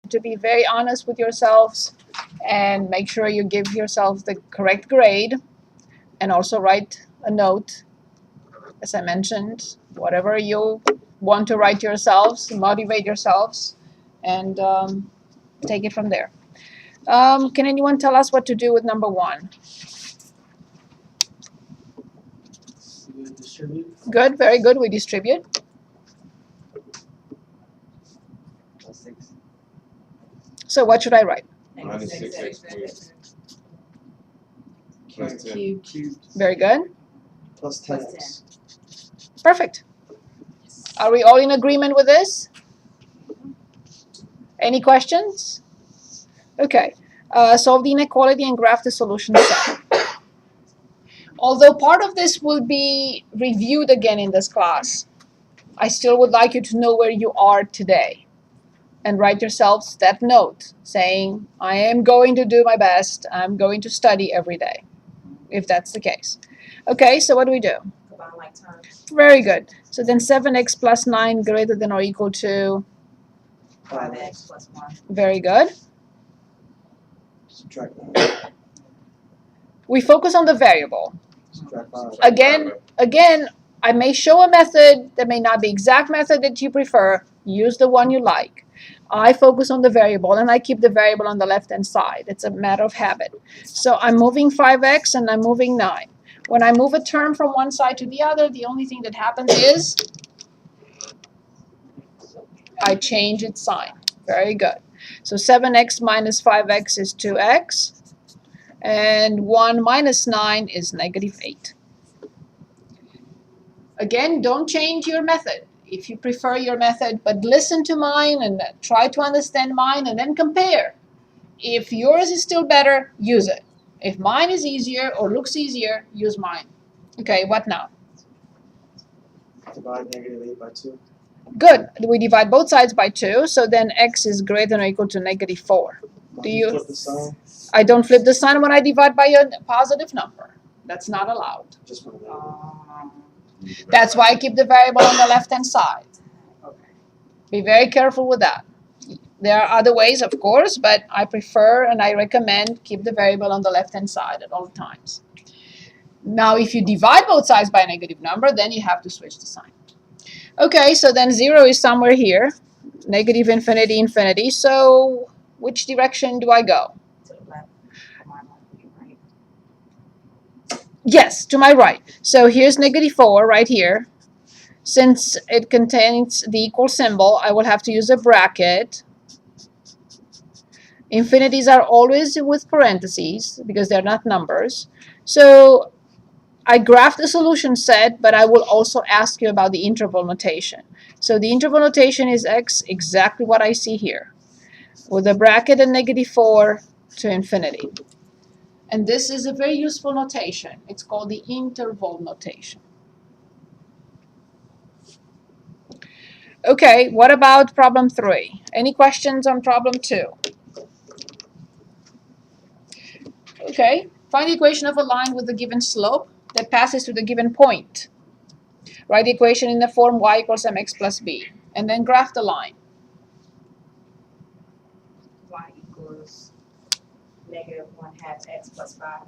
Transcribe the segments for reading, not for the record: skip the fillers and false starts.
to be very honest with yourselves and make sure you give yourself the correct grade, and also write a note, as I mentioned, whatever you want to write yourselves, motivate yourselves, and take it from there. Can anyone tell us what to do with number 1? Distribute. Good, very good. We distribute. Plus 6. So what should I write? Minus 6x squared. Plus 10. Cubed. Very good. Plus 10x. Perfect. Are we all in agreement with this? Any questions? Okay. Solve the inequality and graph the solution set. Although part of this will be reviewed again in this class, I still would like you to know where you are today and write yourselves that note saying, I am going to do my best. I'm going to study every day, if that's the case. Okay, so what do we do? Combine like terms. Very good. So then 7x plus 9 greater than or equal to? 5x plus 1. Very good. Subtract 9. We focus on the variable. Subtract 5. Again, I may show a method that may not be exact method that you prefer. Use the one you like. I focus on the variable, and I keep the variable on the left-hand side. It's a matter of habit. So I'm moving 5x, and I'm moving 9. When I move a term from one side to the other, the only thing that happens is I change its sign. Very good. So 7x minus 5x is 2x. And 1 minus 9 is negative 8. Again, don't change your method if you prefer your method, but listen to mine and try to understand mine and then compare. If yours is still better, use it. If mine is easier or looks easier, use mine. Okay, what now? Divide negative 8 by 2. Good. We divide both sides by 2, so then x is greater than or equal to negative 4. Do you? Flip the sign? I don't flip the sign when I divide by a positive number. That's not allowed. Just one of them. That's why I keep the variable on the left-hand side. Okay. Be very careful with that. There are other ways, of course, but I prefer and I recommend keep the variable on the left-hand side at all times. Now, if you divide both sides by a negative number, then you have to switch the sign. Okay, so then 0 is somewhere here. Negative infinity, infinity. So which direction do I go? To the left. Combine like right. Yes, to my right. So here's negative 4 right here. Since it contains the equal symbol, I will have to use a bracket. Infinities are always with parentheses because they're not numbers. So I graphed the solution set, but I will also ask you about the interval notation. So the interval notation is x, exactly what I see here, with a bracket and negative 4 to infinity. And this is a very useful notation. It's called the interval notation. Okay, what about problem 3? Any questions on problem 2? Okay, find the equation of a line with a given slope that passes through the given point. Write the equation in the form y equals mx plus b, and then graph the line. Y equals negative 1/2 x plus 5.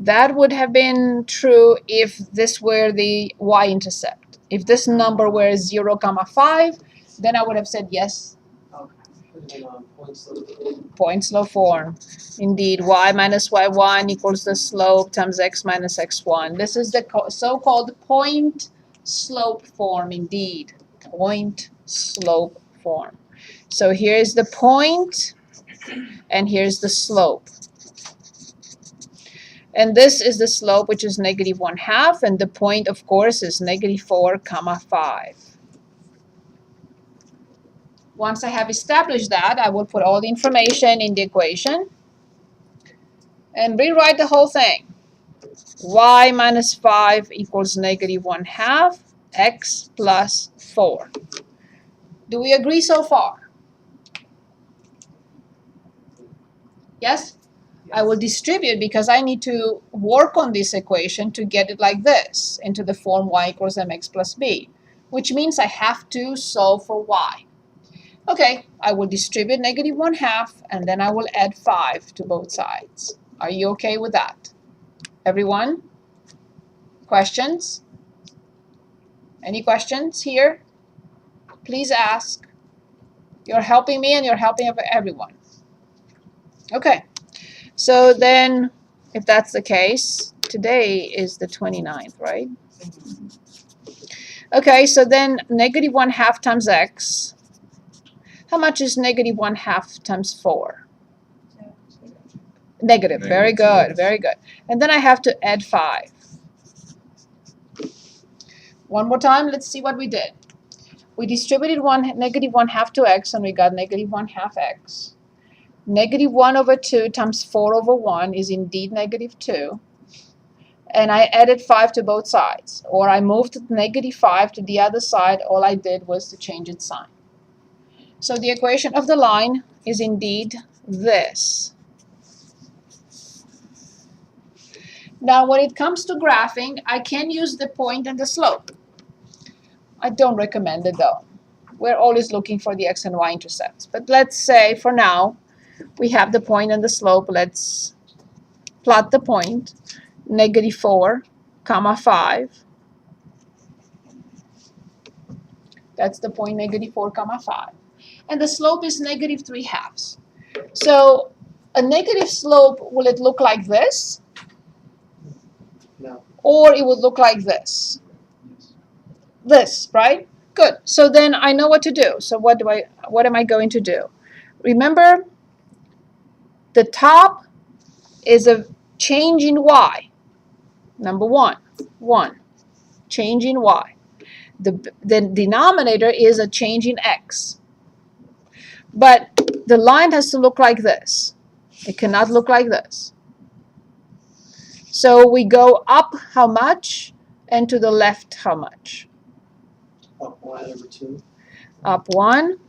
That would have been true if this were the y-intercept. If this number were 0, 5, then I would have said yes. Okay. Put it in point slope. Point slope form. Indeed, y minus y1 equals the slope times x minus x1. This is the so-called point slope form, indeed. Point slope form. So here's the point, and here's the slope. And this is the slope, which is negative 1/2, and the point, of course, is negative 4, 5. Once I have established that, I will put all the information in the equation and rewrite the whole thing. Y minus 5 equals negative 1/2 x plus 4. Do we agree so far? Yes? I will distribute because I need to work on this equation to get it like this, into the form y equals mx plus b, which means I have to solve for y. Okay, I will distribute -1/2 and then I will add 5 to both sides. Are you okay with that? Everyone? Questions? Any questions here? Please ask. You're helping me and you're helping everyone. Okay, so then if that's the case, today is the 29th, right? Okay, so then -1/2 times x. How much is -1/2 times 4? Negative. Very good, very good. And then I have to add 5. One more time, let's see what we did. We distributed -1/2 to x and we got -1/2 x. -1/2 times 4/1 is indeed -2. And I added 5 to both sides. Or I moved -5 to the other side. All I did was to change its sign. So the equation of the line is indeed this. Now when it comes to graphing, I can use the point and the slope. I don't recommend it though. We're always looking for the x and y intercepts. But let's say for now, we have the point and the slope. Let's plot the point. -4, 5. That's the point, -4, 5. And the slope is -3/2. So a negative slope, will it look like this? No. Or it would look like this? This, right? Good. So then I know what to do. So what am I going to do? Remember, the top is a change in y. Number 1, change in y. The denominator is a change in x. But the line has to look like this. It cannot look like this. So we go up how much and to the left how much? Up 1/2. Up 1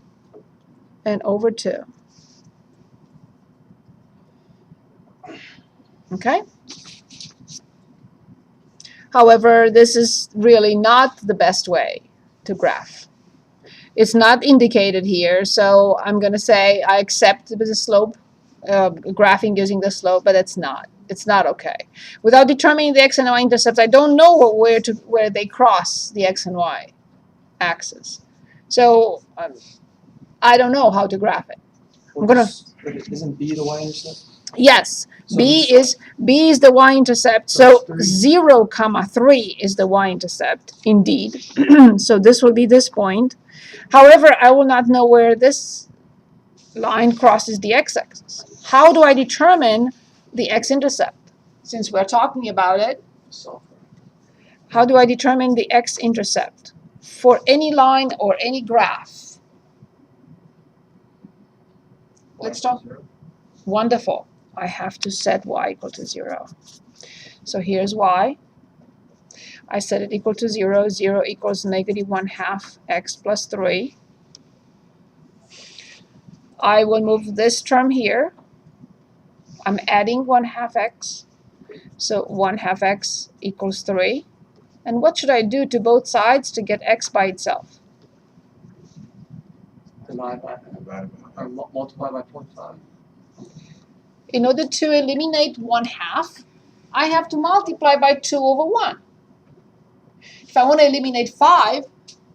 and over 2. Okay? However, this is really not the best way to graph. It's not indicated here, so I'm going to say I accept the slope, graphing using the slope, but it's not okay. Without determining the x and y intercepts, I don't know where they cross the x and y axis. So I don't know how to graph it. Isn't B the y-intercept? Yes, So B is the y-intercept. So 0, 3 is the y-intercept, indeed. So this will be this point. However, I will not know where this line crosses the x-axis. How do I determine the x-intercept? Since we're talking about it, how do I determine the x-intercept for any line or any graph? Let's talk. Wonderful. I have to set y equal to 0. So here's y. I set it equal to 0. 0 equals -1/2 x plus 3. I will move this term here. I'm adding 1/2 x. So 1/2 x equals 3. And what should I do to both sides to get x by itself? Divide by, or multiply by 0.5. In order to eliminate 1/2, I have to multiply by 2/1. If I want to eliminate 5,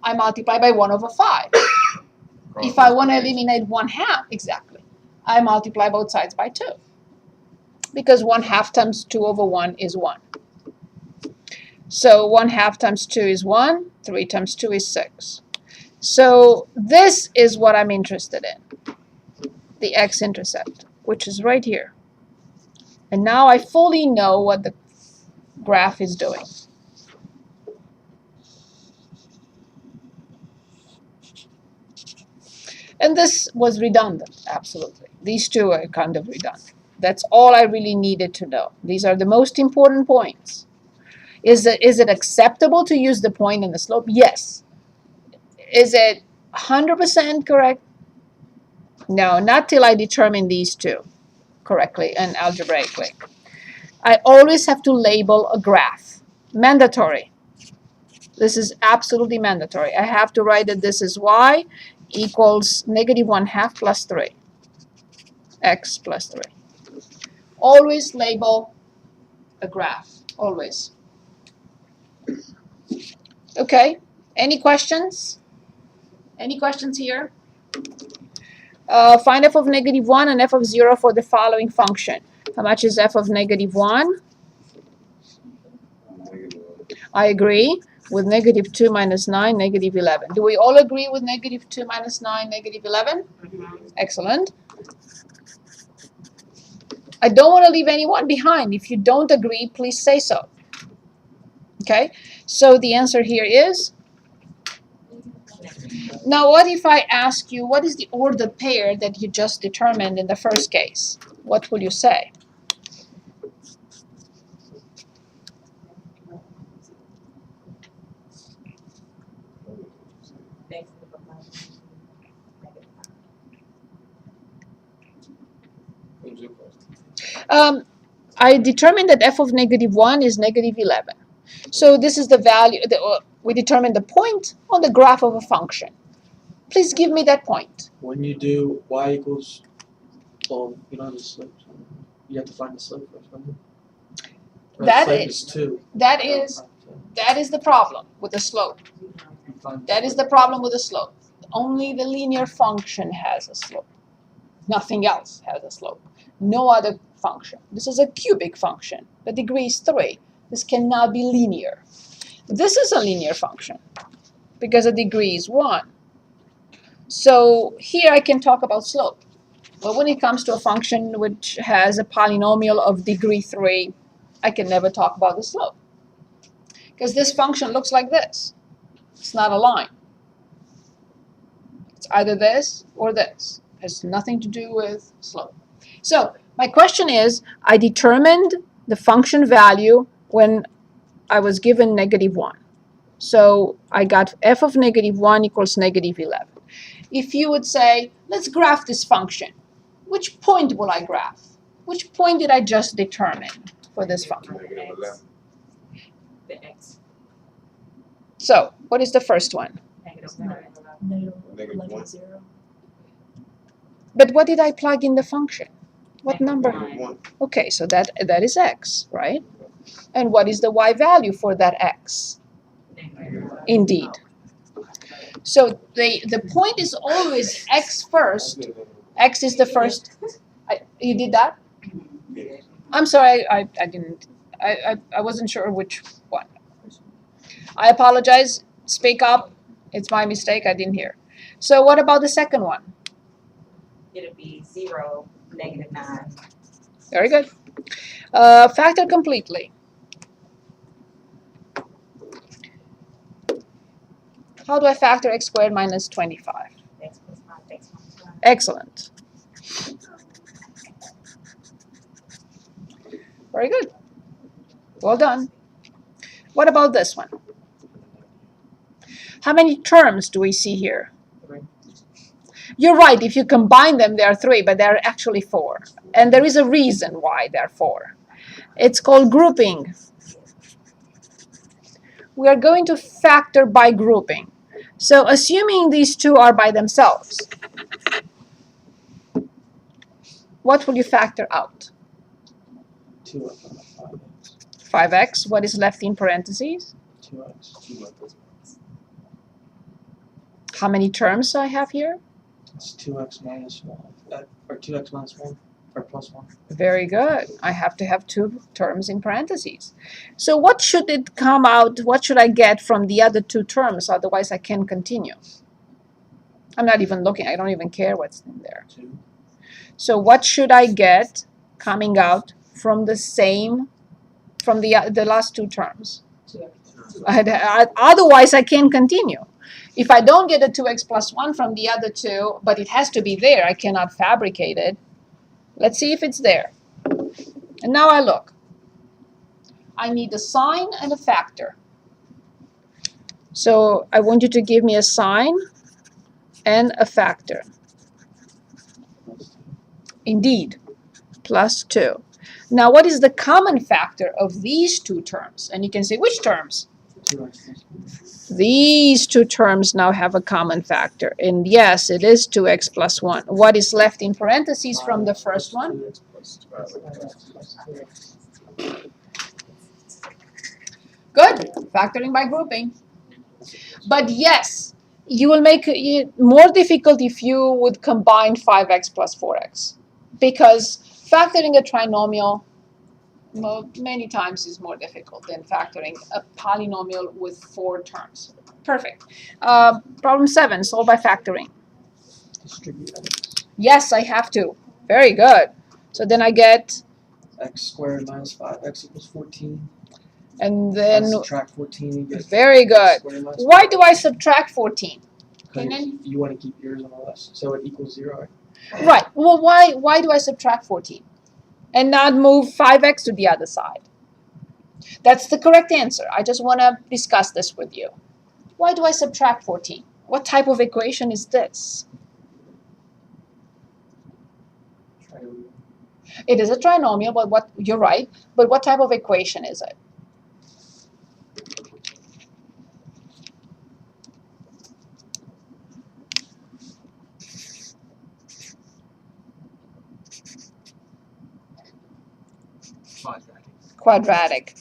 I multiply by 1/5. If I want to eliminate 1/2, exactly, I multiply both sides by 2. Because 1/2 times 2/1 is 1. So 1/2 times 2 is 1. 3 times 2 is 6. So this is what I'm interested in, the x-intercept, which is right here. And now I fully know what the graph is doing. And this was redundant, absolutely. These two are kind of redundant. That's all I really needed to know. These are the most important points. Is it acceptable to use the point and the slope? Yes. Is it 100% correct? No, not till I determine these two correctly and algebraically. I always have to label a graph. Mandatory. This is absolutely mandatory. I have to write that this is y, equals negative 1/2 plus 3. X plus 3. Always label a graph. Always. Okay. Any questions? Any questions here? Find f of negative 1 and f of 0 for the following function. How much is f of negative 1? I agree with negative 2 minus 9, negative 11. Do we all agree with negative 2 minus 9, negative 11? Excellent. I don't want to leave anyone behind. If you don't agree, please say so. Okay? So the answer here is? Now, what if I ask you, what is the ordered pair that you just determined in the first case? What will you say? I determined that f of negative 1 is negative 11. So this is the value, we determined the point on the graph of a function. Please give me that point. When you do y equals, well, you don't have the slope. You have to find the slope first, don't you? Or That the slope is- is 2. That is the problem with the slope. You find That is the problem with the slope. Only the linear function has a slope. Nothing else has a slope. No other function. This is a cubic function. The degree is 3. This cannot be linear. This is a linear function because the degree is 1. So here I can talk about slope. But when it comes to a function which has a polynomial of degree 3, I can never talk about the slope. Because this function looks like this. It's not a line. It's either this or this. It has nothing to do with slope. So my question is, I determined the function value when I was given negative 1. So I got f of negative 1 equals negative 11. If you would say, let's graph this function, which point will I graph? Which point did I just determine for this function? The X. So what is the first one? Negative 9. Negative 1. 0. But what did I plug in the function? What number? Negative 1. Okay, so that is x, right? And what is the y value for that x? Indeed. So the point is always x first. X is the first. You did that? I'm sorry, I didn't. I wasn't sure which one. I apologize. Speak up. It's my mistake. I didn't hear. So what about the second one? It'll be 0, negative 9. Very good. Factor completely. How do I factor x squared minus 25? X plus 5, X minus 5. Excellent. Very good. Well done. What about this one? How many terms do we see here? 3. You're right. If you combine them, there are 3, but there are actually 4. And there is a reason why there are 4. It's called grouping. We are going to factor by grouping. So assuming these two are by themselves, what will you factor out? 2x. 5x. What is left in parentheses? 2x. How many terms I have here? It's 2x minus 1. Or 2x minus 1. Or plus 1. Very good. I have to have 2 terms in parentheses. So what should it come out? What should I get from the other 2 terms? Otherwise, I can't continue. I'm not even looking. I don't even care what's in there. 2. So what should I get coming out from the last 2 terms? Otherwise, I can't continue. If I don't get a 2x plus 1 from the other 2, but it has to be there, I cannot fabricate it. Let's see if it's there. And now I look. I need a sign and a factor. So I want you to give me a sign and a factor. Indeed, plus 2. Now what is the common factor of these 2 terms? And you can say, which terms? 2x plus 1. These two terms now have a common factor. And yes, it is 2x plus 1. What is left in parentheses from the first one? 2x plus 2. Good. Factoring by grouping. But yes, you will make it more difficult if you would combine 5x plus 4x. Because factoring a trinomial many times is more difficult than factoring a polynomial with 4 terms. Perfect. Problem 7, solve by factoring. Distribute x. Yes, I have to. Very good. So then I get, X squared minus 5x equals 14. and then, Subtract 14, you get very x good. squared minus Why do I subtract 14? 'cause And then- you want to keep yours on the left, so it equals 0. Right. Well, why do I subtract 14? And not move 5x to the other side? That's the correct answer. I just want to discuss this with you. Why do I subtract 14? What type of equation is this? Trinomial. It is a trinomial, but what, you're right, but what type of equation is it? Quadratic.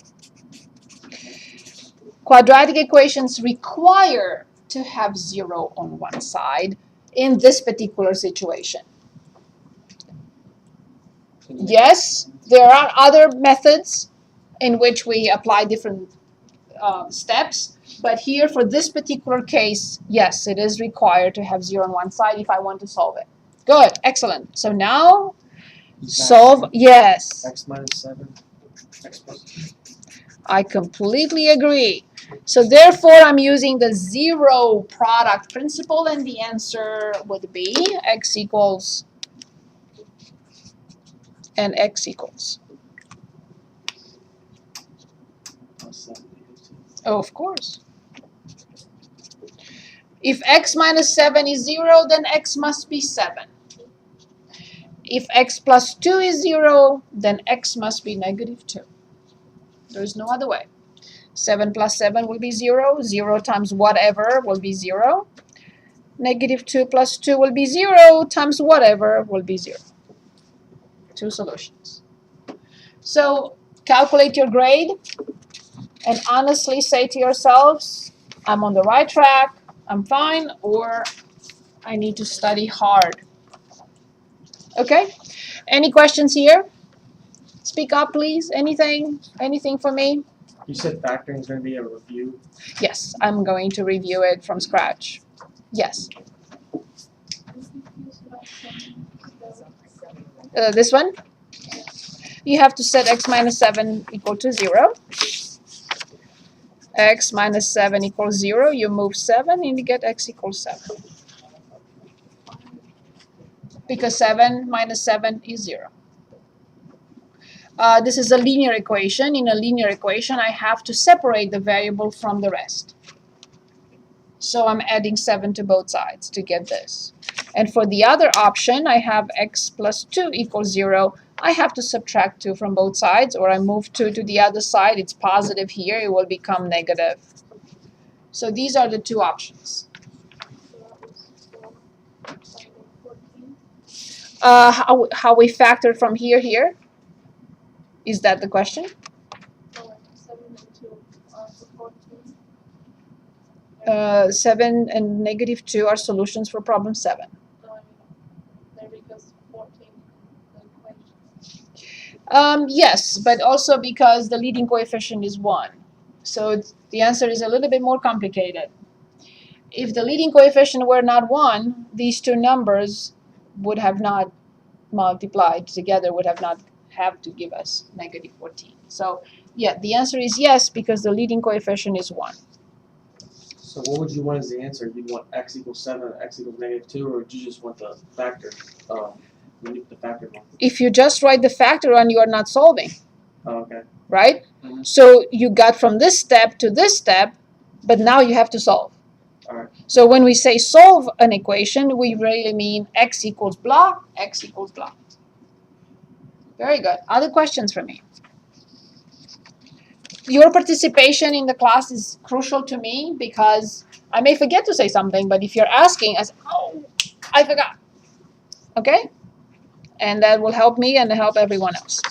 Quadratic equations require to have 0 on one side in this particular situation. Yes, there are other methods in which we apply different steps, but here for this particular case, yes, it is required to have 0 on one side if I want to solve it. Good, excellent. So now, solve, yes. X minus 7, x plus 2. I completely agree. So therefore, I'm using the 0 product principle, and the answer would be x equals and x equals. Plus 7 equals 2. Oh, of course. If x minus 7 is 0, then x must be 7. If x plus 2 is 0, then x must be negative 2. There's no other way. 7 plus 7 will be 0. 0 times whatever will be 0. Negative 2 plus 2 will be 0 times whatever will be 0. 2 solutions. So calculate your grade and honestly say to yourselves, I'm on the right track, I'm fine, or I need to study hard. Okay? Any questions here? Speak up, please. Anything? Anything for me? You said factoring is going to be a review. Yes, I'm going to review it from scratch. Yes. This one? You have to set x minus 7 equal to 0. X minus 7 equals 0. You move 7 and you get x equals 7. Because 7 minus 7 is 0. This is a linear equation. In a linear equation, I have to separate the variable from the rest. So I'm adding 7 to both sides to get this. And for the other option, I have x plus 2 equals 0. I have to subtract 2 from both sides, or I move 2 to the other side. It's positive here. It will become negative. So these are the two options. How we factor from here? Is that the question? 7 and negative 2 are solutions for problem 7. Yes, but also because the leading coefficient is 1. So the answer is a little bit more complicated. If the leading coefficient were not 1, these two numbers would have not multiplied together, would have not have to give us negative 14. So yeah, the answer is yes, because the leading coefficient is 1. So what would you want as the answer? You'd want x equals 7, x equals negative 2, or would you just want the factor? The factor one. If you just write the factor on, you are not solving. Oh, okay. Right? Mm-hmm. So you got from this step to this step, but now you have to solve. All right. So when we say solve an equation, we really mean x equals blah, x equals blah. Very good. Other questions for me? your participation in the class is crucial to me because I may forget to say something, but if you're asking, I say, oh, I forgot. Okay? And that will help me and help everyone else.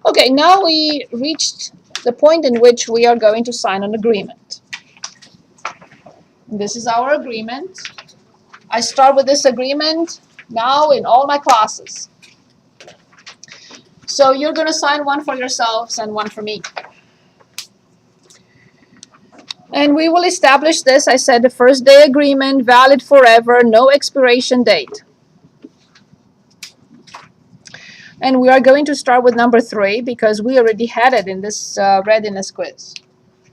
Okay, now we reached the point in which we are going to sign an agreement. This is our agreement. I start with this agreement now in all my classes. So you're going to sign one for yourselves and one for me. And we will establish this. I said the first day agreement, valid forever, no expiration date. And we are going to start with number 3 because we already had it in this readiness quiz.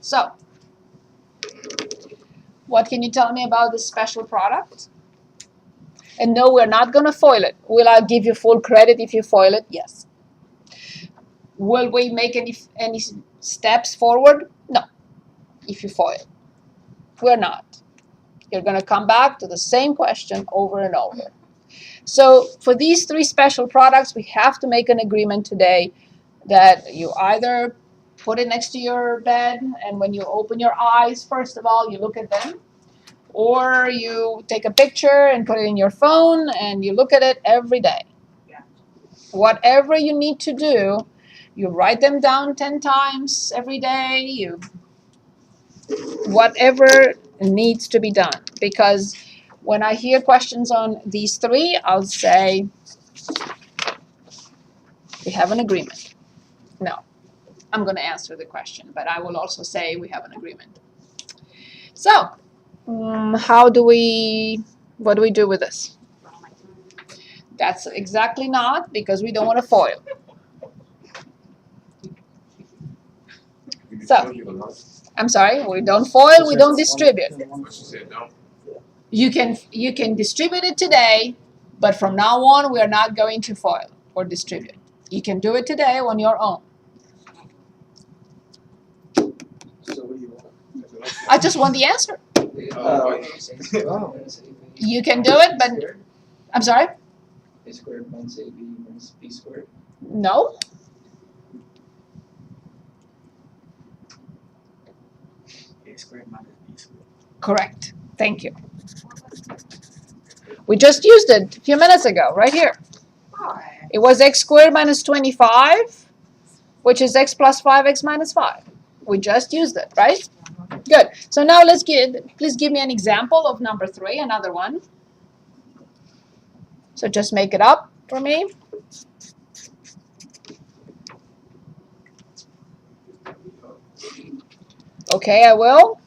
So, what can you tell me about this special product? And no, we're not going to foil it. Will I give you full credit if you foil it? Yes. Will we make any steps forward? No, if you foil. We're not. You're going to come back to the same question over and over. So for these 3 special products, we have to make an agreement today that you either put it next to your bed, and when you open your eyes, first of all, you look at them, or you take a picture and put it in your phone, and you look at it every day. Whatever you need to do, you write them down 10 times every day, whatever needs to be done. Because when I hear questions on these 3, I'll say, we have an agreement. No, I'm going to answer the question, but I will also say we have an agreement. So, what do we do with this? That's exactly not, because we don't want to foil. So, I'm sorry, we don't foil, we don't distribute. You can distribute it today, but from now on, we are not going to foil or distribute. You can do it today on your own. So what do you want? I just want the answer. You can do it, but I'm sorry? A squared minus AB minus B squared. No. A squared minus B squared. Correct. Thank you. We just used it a few minutes ago, right here. It was x squared minus 25, which is x plus 5x minus 5. We just used it, right? Good. So now please give me an example of number 3, another one. So just make it up for me. Okay, I will.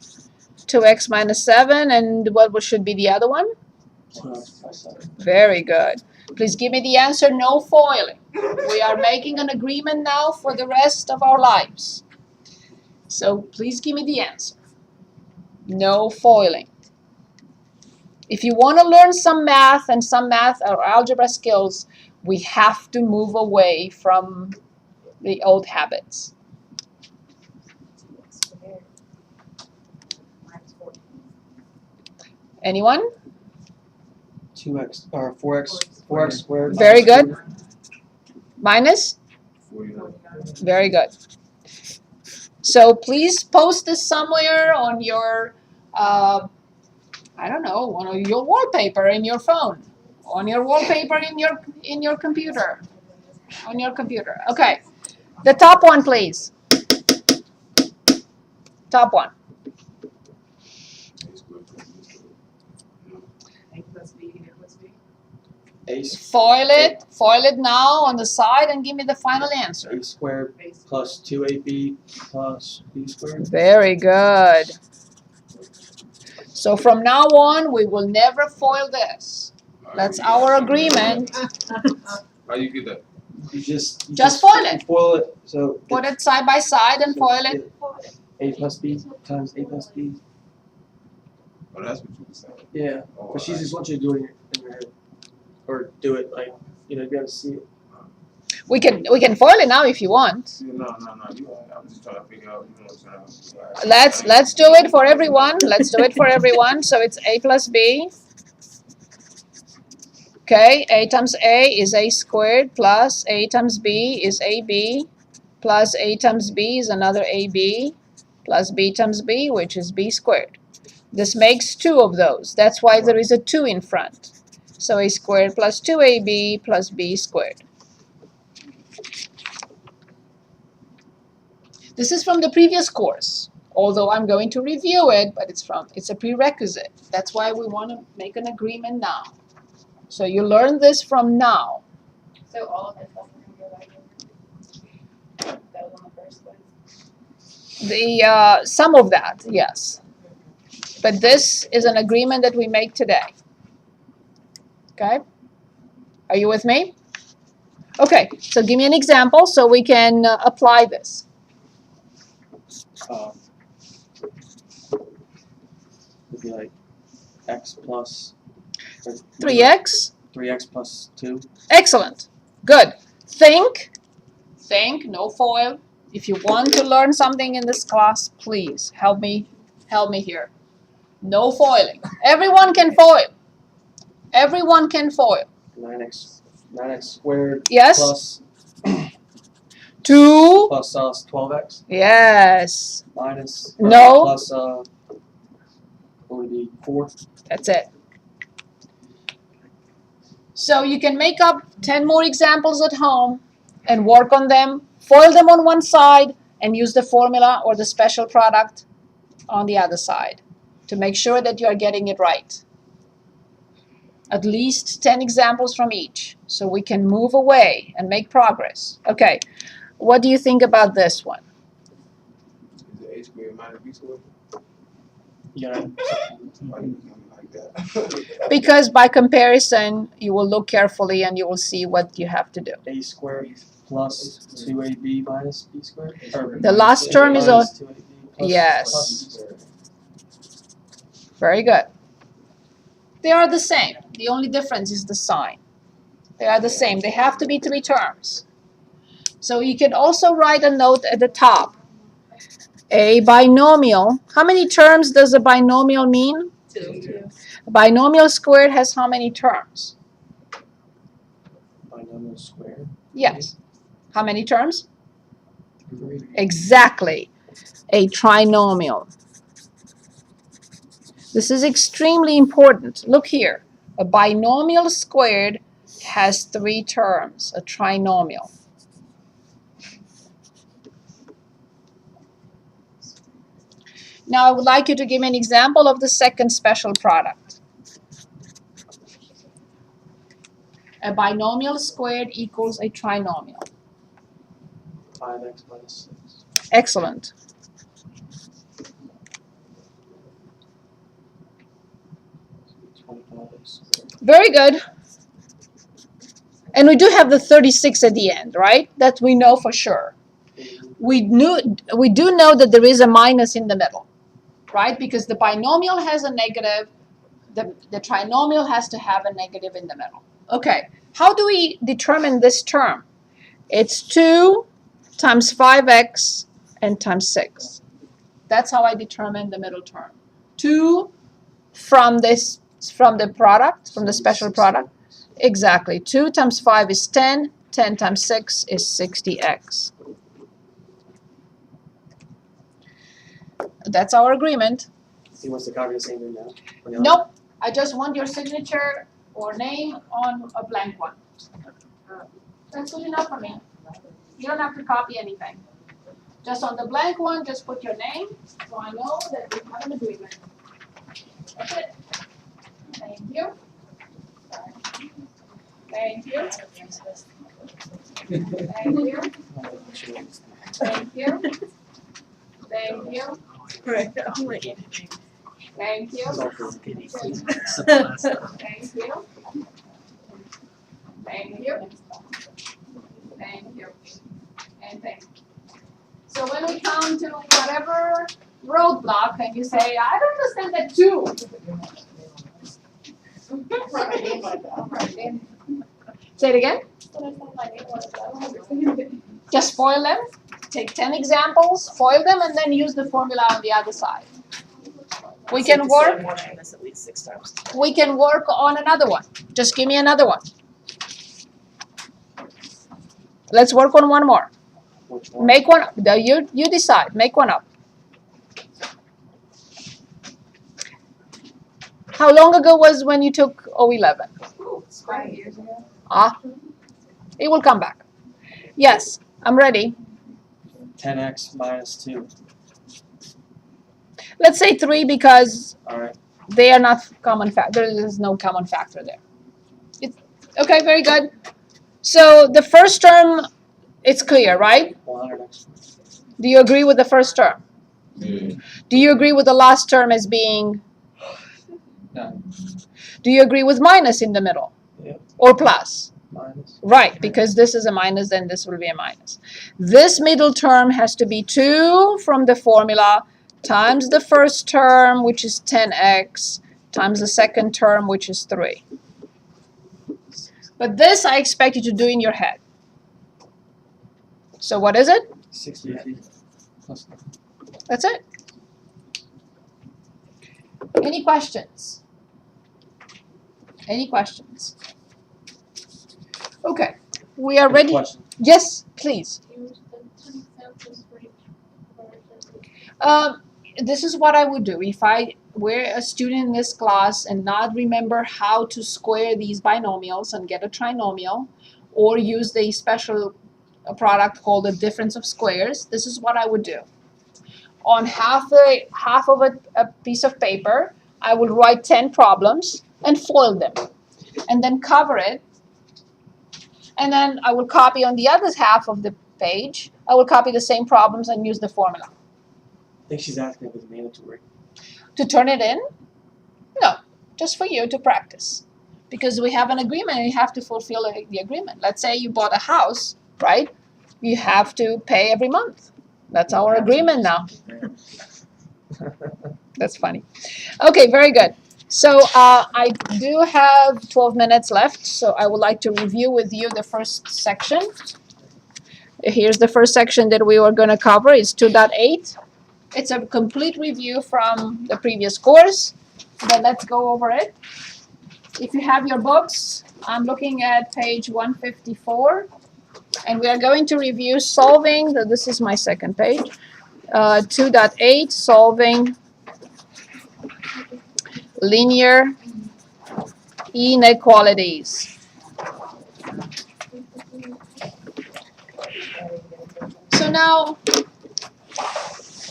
2x minus 7, and what should be the other one? Very good. Please give me the answer, no foiling. We are making an agreement now for the rest of our lives. So please give me the answer. No foiling. If you want to learn some math and some math or algebra skills, we have to move away from the old habits. Anyone? 2x or 4x squared. Very good. Minus? Very good. So please post this somewhere on your, I don't know, on your wallpaper in your phone, on your wallpaper in your computer, on your computer. Okay, the top one, please. Top one. Foil it now on the side and give me the final answer. A squared plus 2ab plus b squared. Very good. So from now on, we will never foil this. That's our agreement. How you get that? You just foil it. Foil it. So Put it side by side and foil it. a plus b times a plus b. Oh, that's what you were saying. Yeah, Oh, but she just wants you to do it in your head, or do it like you gotta see it. We can foil it now if you want. No. I'm just trying to figure out. You know what I'm saying? Let's do it for everyone. Let's do it for everyone. So it's a plus b. Okay, a times a is a squared plus a times b is ab plus a times b is another ab plus b times b, which is b squared. This makes 2 of those. That's why there is a 2 in front. So a squared plus 2ab plus b squared. This is from the previous course, although I'm going to review it, but it's a prerequisite. That's why we want to make an agreement now. So you learn this from now. So all of this stuff we're gonna go back over. That was on the first one. Some of that, yes. But this is an agreement that we make today. Okay? Are you with me? Okay, so give me an example so we can apply this. Would be like x plus 3x? 3x plus 2. Excellent. Good. Think, no foil. If you want to learn something in this class, please help me here. No foiling. Everyone can foil. Everyone can foil. 9x squared Yes? plus 2. plus 12x Yes. minus No. plus what would it be 4? That's it. So you can make up 10 more examples at home and work on them, foil them on one side, and use the formula or the special product on the other side to make sure that you are getting it right. At least 10 examples from each, so we can move away and make progress. Okay, what do you think about this one? Is it a squared minus b squared? Yeah. Why you like that? Because by comparison, you will look carefully and you will see what you have to do. A squared plus 2ab minus b squared? Or The last term is minus 2ab plus Yes. plus b squared. Very good. They are the same. The only difference is the sign. They are the same. They have to be 3 terms. So you can also write a note at the top. A binomial. How many terms does a binomial mean? 2. A binomial squared has how many terms? Binomial squared. Yes. How many terms? Exactly. A trinomial. This is extremely important. Look here. A binomial squared has 3 terms, a trinomial. Now I would like you to give me an example of the second special product. A binomial squared equals a trinomial. 5x minus 6. Excellent. Very good. And we do have the 36 at the end, right? That we know for sure. We do know that there is a minus in the middle, right? Because the binomial has a negative, the trinomial has to have a negative in the middle. Okay, how do we determine this term? It's 2 times 5x and times 6. That's how I determine the middle term. 2 from the product, from the special product. Exactly. 2 times 5 is 10. 10 times 6 is 60x. That's our agreement. He wants to copy the same thing now. Nope. I just want your signature or name on a blank one. That's good enough for me. You don't have to copy anything. Just on the blank one, just put your name so I know that we have an agreement. That's it. Thank you. Thank you. Thank you. Thank you. Thank you. Right, I'm like, Thank you. It's all good. Thank you. Thank you. Thank you. And thank you. So when we come to whatever roadblock and you say, I don't understand that too. Say it again. Just foil them. Take 10 examples, foil them, and then use the formula on the other side. We can work. That's at least 6 times. We can work on another one. Just give me another one. Let's work on one more. Which one? Make one. You decide. Make one up. How long ago was when you took O11? Quite years ago. Ah, it will come back. Yes, I'm ready. 10x minus 2. Let's say 3 because Alright. they are not common factor. There is no common factor there. Okay, very good. So the first term, it's clear, right? 100x. Do you agree with the first term? Yeah. Do you agree with the last term as being? No. Do you agree with minus in the middle? Yep. Or plus? Minus. Right, because this is a minus, then this will be a minus. This middle term has to be 2 from the formula times the first term, which is 10x, times the second term, which is 3. But this I expect you to do in your head. So what is it? 63 plus. That's it. Any questions? Any questions? Okay, we are ready. Question. Yes, please. This is what I would do if I were a student in this class and not remember how to square these binomials and get a trinomial, or use the special product called the difference of squares. This is what I would do. On half of a piece of paper, I will write 10 problems and fold them, and then cover it. And then I will copy on the other half of the page. I will copy the same problems and use the formula. I think she's asking if it's mandatory. To turn it in? No, just for you to practice. Because we have an agreement and you have to fulfill the agreement. Let's say you bought a house, right? You have to pay every month. That's our agreement now. That's funny. Okay, very good. So I do have 12 minutes left, so I would like to review with you the first section. Here's the first section that we were going to cover. It's 2.8. It's a complete review from the previous course, but let's go over it. If you have your books, I'm looking at page 154, and we are going to review solving, this is my second page, 2.8, solving linear inequalities. So now,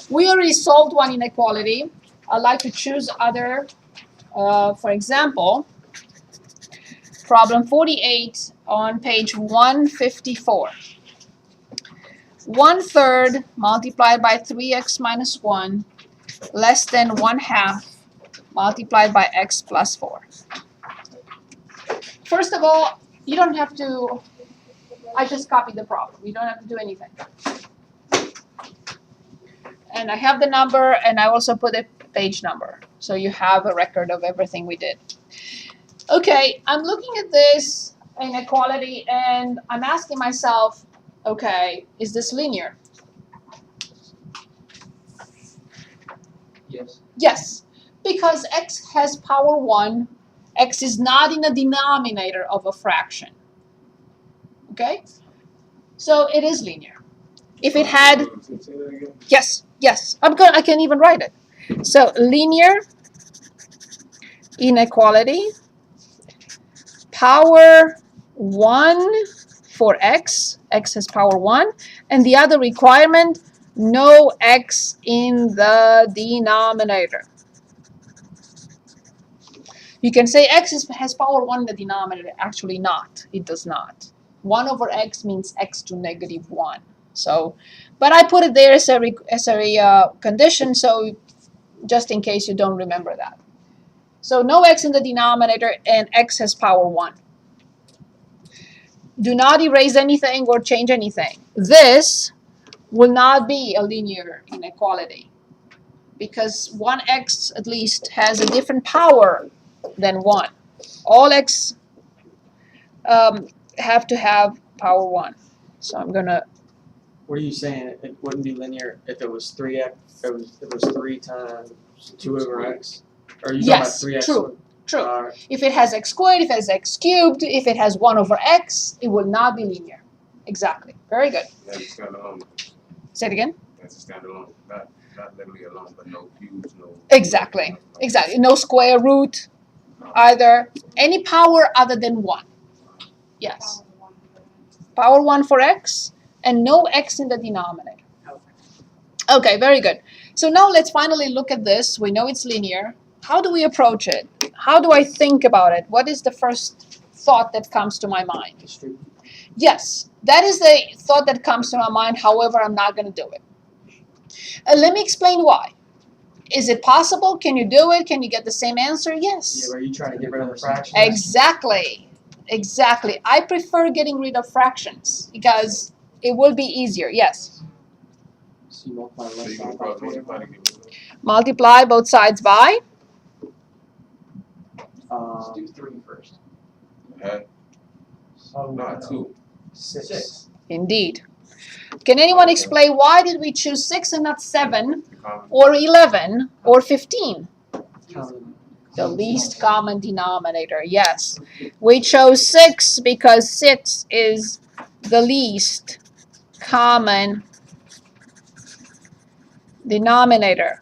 we already solved one inequality. I'd like to choose other, for example, problem 48 on page 154. 1/3 multiplied by 3x minus 1 less than 1/2 multiplied by x plus 4. First of all, you don't have to, I just copied the problem. You don't have to do anything. And I have the number, and I also put a page number. So you have a record of everything we did. Okay, I'm looking at this inequality, and I'm asking myself, okay, is this linear? Yes. Yes, because x has power 1. X is not in the denominator of a fraction. Okay? So it is linear. If it had, yes, I can even write it. So linear inequality, power 1 for x has power 1, and the other requirement, no x in the denominator. You can say x has power 1 in the denominator. Actually not. It does not. 1 over x means x to negative 1. So, but I put it there as a condition, so just in case you don't remember that. So no x in the denominator, and x has power 1. Do not erase anything or change anything. This will not be a linear inequality because 1x at least has a different power than 1. All x have to have power 1. So I'm going to... What are you saying? It wouldn't be linear if it was 3x, if it was 3 times 2 over x? Or are you talking about 3x? True. Alright. If it has x squared, if it has x cubed, if it has 1 over x, it will not be linear. Exactly. Very good. That's a standalone. Say it again. That's a standalone. Not literally alone, but no cubes, no. Exactly. No square root. Either any power other than 1. Yes. Power 1 for x, and no x in the denominator. Okay, very good. So now let's finally look at this. We know it's linear. How do we approach it? How do I think about it? What is the first thought that comes to my mind? Distribute. Yes, that is the thought that comes to my mind. However, I'm not going to do it. Let me explain why. Is it possible? Can you do it? Can you get the same answer? Yes. Yeah, are you trying to get rid of the fraction? Exactly. Exactly. I prefer getting rid of fractions because it will be easier. Yes. So you multiply So left you can side by cross 3. multiply to get rid of it. Multiply both sides by? Do 3 first. Not 2. 6. Indeed. Can anyone explain why did we choose 6 and not 7 The common. or 11 or 15? Common. The least common denominator, yes. We chose 6 because 6 is the least common denominator.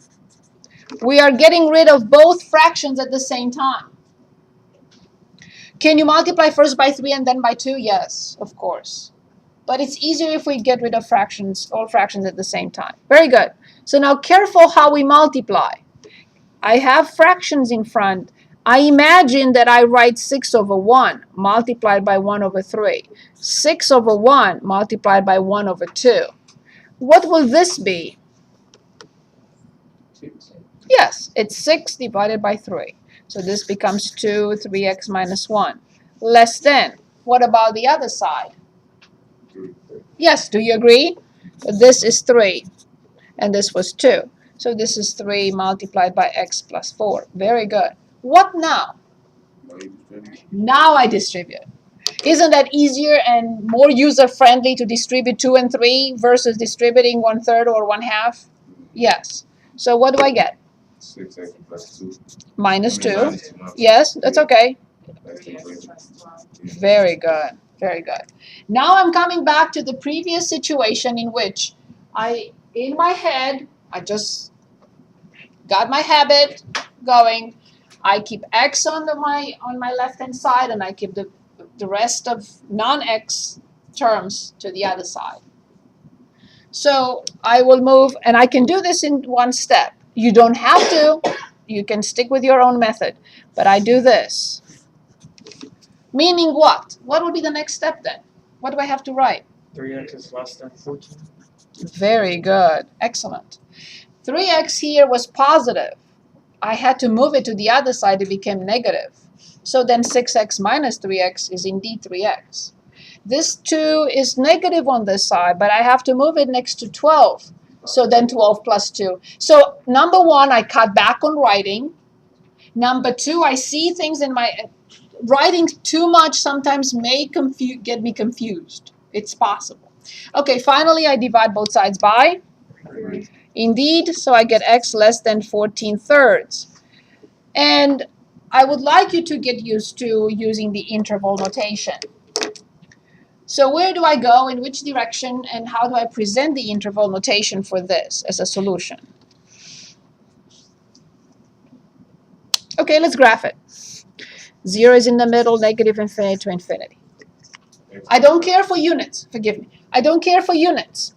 We are getting rid of both fractions at the same time. Can you multiply first by 3 and then by 2? Yes, of course. But it's easier if we get rid of fractions, all fractions at the same time. Very good. So now careful how we multiply. I have fractions in front. I imagine that I write 6 over 1 multiplied by 1 over 3. 6 over 1 multiplied by 1 over 2. What will this be? 2. Yes, it's 6 divided by 3. So this becomes 2, 3x minus 1. Less than. What about the other side? Yes, do you agree? This is 3, and this was 2. So this is 3 multiplied by x plus 4. Very good. What now? Now I distribute. Isn't that easier and more user-friendly to distribute 2 and 3 versus distributing 1/3 or 1/2? Yes. So what do I get? 6x plus 2. Minus 2. Minus 2. Yes, that's okay. That's the equation. Very good. Very good. Now I'm coming back to the previous situation in which in my head, I just got my habit going. I keep x on my left-hand side, and I keep the rest of non-x terms to the other side. So I will move, and I can do this in one step. You don't have to. You can stick with your own method. But I do this. Meaning what? What will be the next step then? What do I have to write? 3x is less than 14. Very good. Excellent. 3x here was positive. I had to move it to the other side. It became negative. So then 6x minus 3x is indeed 3x. This 2 is negative on this side, but I have to move it next to 12. So then 12 plus 2. So number 1, I cut back on writing. Number 2, I see things in my... Writing too much sometimes may get me confused. It's possible. Okay, finally I divide both sides by? Indeed, so I get x less than 14/3. And I would like you to get used to using the interval notation. So where do I go, in which direction, and how do I present the interval notation for this as a solution? Okay, let's graph it. 0 is in the middle, negative infinity to infinity. I don't care for units, forgive me. I don't care for units.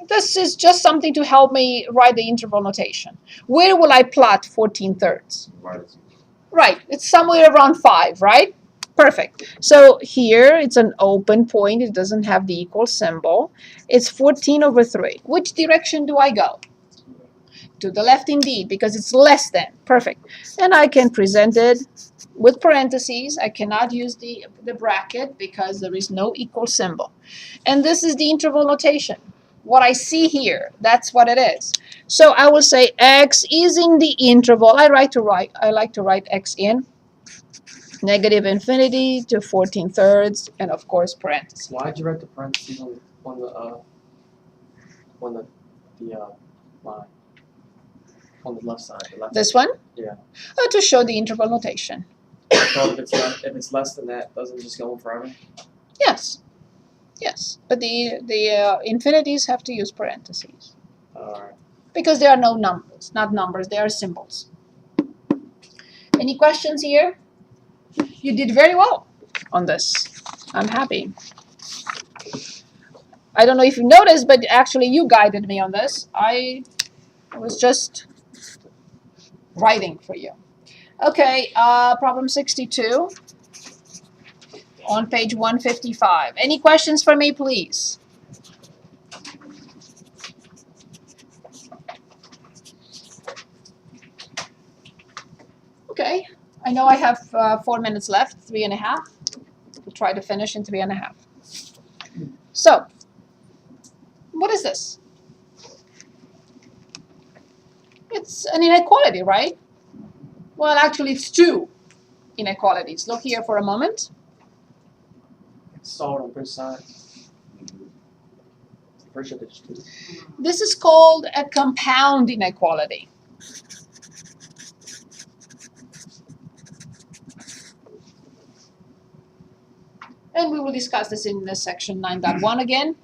This is just something to help me write the interval notation. Where will I plot 14/3? Right, it's somewhere around 5, right? Perfect. So here it's an open point. It doesn't have the equal symbol. It's 14/3. Which direction do I go? To the left indeed, because it's less than. Perfect. And I can present it with parentheses. I cannot use the bracket because there is no equal symbol. And this is the interval notation. What I see here, that's what it is. So I will say x is in the interval. I like to write x in negative infinity to 14/3, and of course parentheses. Why did you write the parentheses on the line? On the left side. The left This side. one? Yeah. To show the interval notation. So if it's less than that, doesn't it just go on forever? Yes. Yes. But the infinities have to use parentheses. Alright. Because there are no numbers. Not numbers, they are symbols. Any questions here? You did very well on this. I'm happy. I don't know if you noticed, but actually you guided me on this. I was just writing for you. Okay, problem 62 on page 155. Any questions for me, please? Okay, I know I have 4 minutes left, 3.5. We'll try to finish in 3.5. So, what is this? It's an inequality, right? Well, actually, it's two inequalities. Look here for a moment. It's solved on both sides. First you have to just This is called a compound inequality. And we will discuss this in the section 9.1 again.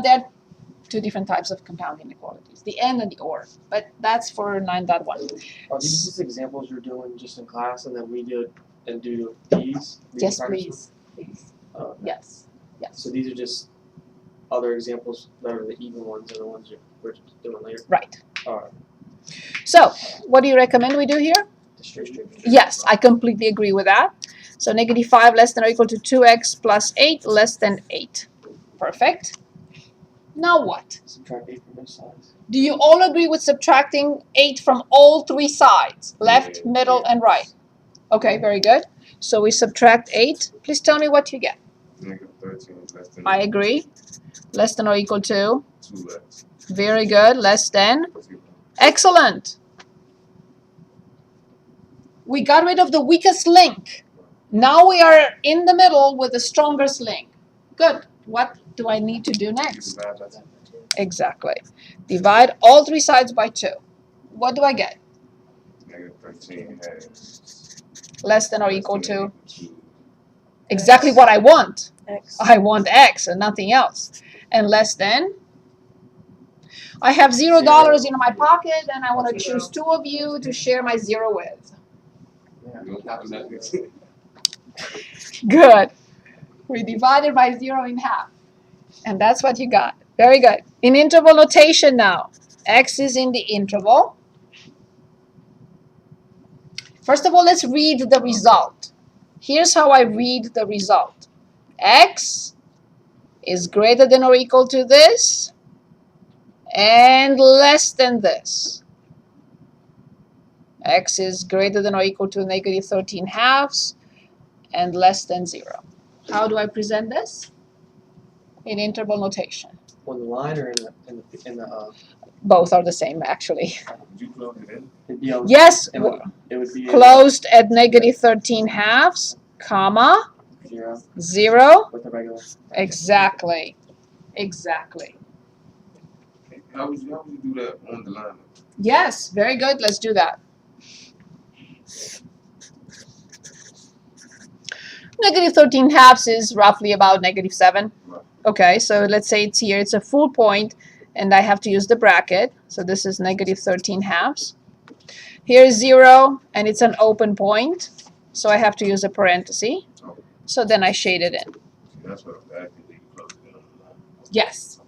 There are two different types of compound inequalities, the and the or, but that's for 9.1. Are these just examples you're doing just in class and then we do these? Yes, practice please. ones? Yes. Yes. So these are just other examples that are the even ones and the ones we're doing later? Right. Alright. So, what do you recommend we do here? Straight. Yes, I completely agree with that. So -5 less than or equal to 2x plus 8 less than 8. Perfect. Now what? Subtract 8 from both sides. Do you all agree with subtracting 8 from all three sides? Left, Yeah. middle, and right. Okay, very good. So we subtract 8. Please tell me what you get. -13 less than. I agree. Less than or equal to? 2x. Very good. Less than? 0. Excellent. We got rid of the weakest link. Now we are in the middle with the strongest link. Good. What do I need to do next? Divide by 2. Exactly. Divide all three sides by 2. What do I get? -13 has. Less than or equal to? 2. Exactly what I want. X. I want x and nothing else. And less than? I have $0 in my pocket and I want to choose 2 of you to share my 0 with. No problem. Good. We divided by 0 in half. And that's what you got. Very good. In interval notation now. X is in the interval. First of all, let's read the result. Here's how I read the result. X is greater than or equal to this and less than this. X is greater than or equal to -13/2 and less than 0. How do I present this? In interval notation. On the line or in the Both are the same, actually. Did you plug it in? you know, Yes, it would be closed at -13/2, comma, 0 0. with the regular. Exactly. Exactly. How would you do that on the line? Yes, very good. Let's do that. -13/2 is roughly about -7. Right. Okay, so let's say it's here. It's a full point, and I have to use the bracket. So this is -13/2. Here's 0, and it's an open point. So I have to use a parenthesis. Okay. So then I shade it in. That's what I'm asking. Did you close it in on the line? Yes.